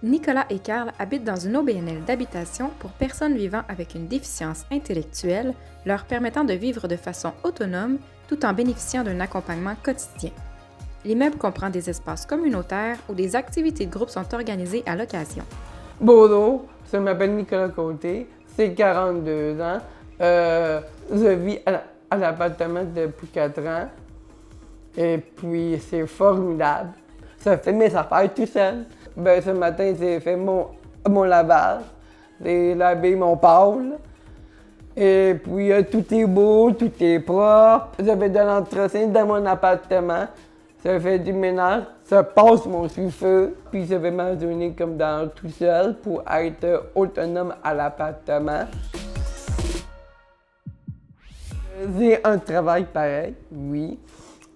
Nicolas et Carl habitent dans une OBNL d'habitation pour personnes vivant avec une déficience intellectuelle, leur permettant de vivre de façon autonome tout en bénéficiant d'un accompagnement quotidien. L'immeuble comprend des espaces communautaires où des activités de groupe sont organisées à l'occasion. Bonjour, je m'appelle Nicolas Côté, j'ai 42 ans. Je vis à l'appartement depuis 4 ans. Et puis, c'est formidable. Je fais mes affaires tout seul. Ce matin, j'ai fait mon lavage. J'ai lavé mon pâle. Et puis, tout est beau, tout est propre. J'avais de l'entretien dans mon appartement. Je fais du ménage. Je passe mon sous-feu. Puis, je vais m'adonner comme dans tout seul pour être autonome à l'appartement. J'ai un travail pareil, oui,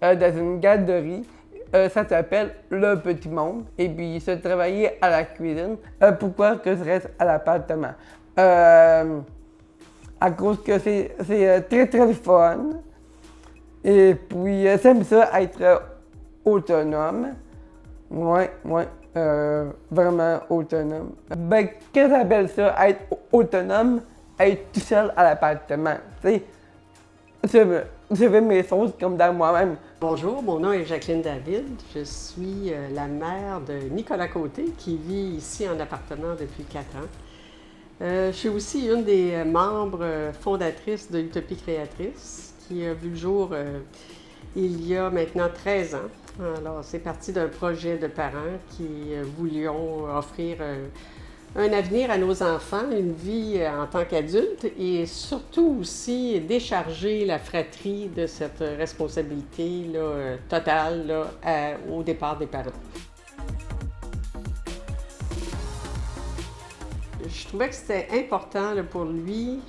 dans une garderie. Ça s'appelle Le Petit Monde. Et puis, je travaillais à la cuisine. Pourquoi que je reste à l'appartement? À cause que c'est très, très fun. Et puis, j'aime ça être autonome. Ouais, vraiment autonome. Qu'est-ce que j'appelle ça, être autonome? Être tout seul à l'appartement. Je fais mes choses comme dans moi-même. Bonjour, mon nom est Jacqueline David. Je suis la mère de Nicolas Côté qui vit ici en appartement depuis 4 ans. Je suis aussi une des membres fondatrices de Utopie Créatrice qui a vu le jour il y a maintenant 13 ans. Alors, c'est parti d'un projet de parents qui voulions offrir un avenir à nos enfants, une vie en tant qu'adultes et surtout aussi décharger la fratrie de cette responsabilité là, totale là, au départ des parents. Je trouvais que c'était important là, pour lui,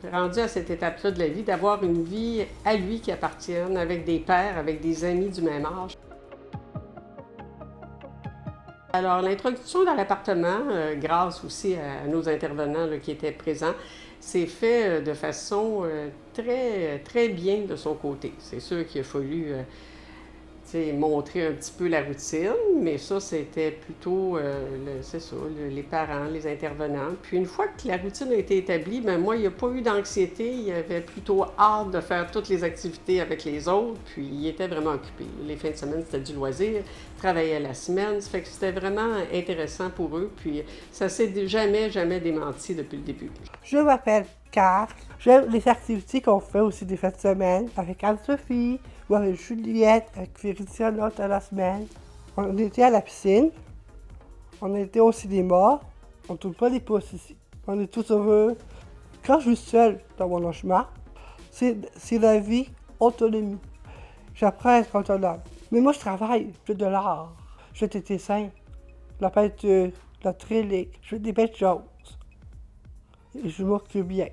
rendu à cette étape-là de la vie, d'avoir une vie à lui qui appartienne, avec des pères, avec des amis du même âge. Alors, l'introduction dans l'appartement, grâce aussi à nos intervenants là, qui étaient présents, s'est fait de façon très, très bien de son côté. C'est sûr qu'il a fallu montrer un petit peu la routine, mais ça, c'était plutôt, les parents, les intervenants. Puis une fois que la routine a été établie, moi, il n'y a pas eu d'anxiété. Il avait plutôt hâte de faire toutes les activités avec les autres, puis il était vraiment occupé. Les fins de semaine, c'était du loisir, travaillait la semaine, ça fait que c'était vraiment intéressant pour eux, puis ça s'est jamais démenti depuis le début. Je m'appelle Carl. J'aime les activités qu'on fait aussi des fins de semaine avec Anne-Sophie ou avec Juliette, avec Félicia l'autre à la semaine. On était à la piscine, on était au cinéma, on ne tourne pas les pouces ici. On est tous heureux. Quand je suis seule dans mon logement, c'est la vie autonomie. J'apprends à être autonome. Mais moi, je travaille, je fais de l'art, je fais des dessins, la peinture, la trélique, je fais des belles choses. Et je m'occupe bien.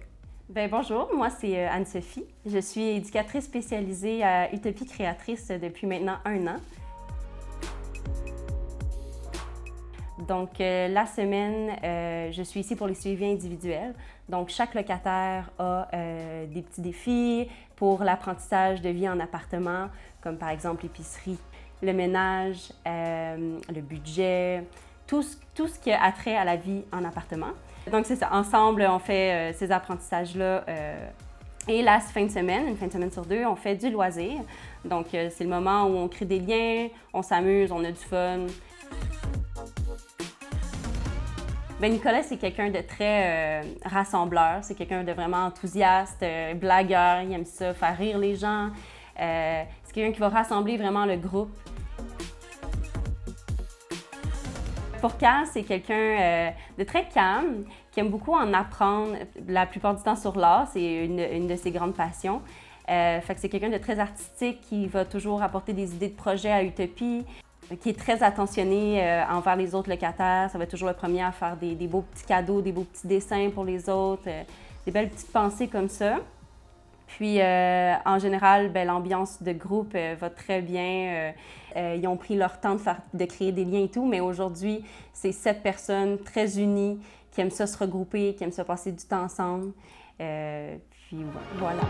Bonjour, moi c'est Anne-Sophie. Je suis éducatrice spécialisée à Utopie Créatrice depuis maintenant 1 an. Donc, la semaine, je suis ici pour les suivis individuels. Donc, chaque locataire a des petits défis pour l'apprentissage de vie en appartement, comme par exemple l'épicerie, le ménage, le budget, tout ce qui a trait à la vie en appartement. Donc, c'est ça. Ensemble, on fait ces apprentissages-là. Et la fin de semaine, une fin de semaine sur 2, on fait du loisir. Donc, c'est le moment où on crée des liens, on s'amuse, on a du fun. Nicolas, c'est quelqu'un de très rassembleur. C'est quelqu'un de vraiment enthousiaste, blagueur. Il aime ça, faire rire les gens. C'est quelqu'un qui va rassembler vraiment le groupe. Pour Carl, c'est quelqu'un de très calme, qui aime beaucoup en apprendre la plupart du temps sur l'art. C'est une de ses grandes passions. Fait que c'est quelqu'un de très artistique qui va toujours apporter des idées de projets à Utopie, qui est très attentionné envers les autres locataires. Ça va être toujours le premier à faire des beaux petits cadeaux, des beaux petits dessins pour les autres, des belles petites pensées comme ça. Puis, en général, l'ambiance de groupe va très bien. Ils ont pris leur temps de créer des liens et tout, mais aujourd'hui, c'est 7 personnes très unies qui aiment ça se regrouper, qui aiment ça passer du temps ensemble. Puis, voilà.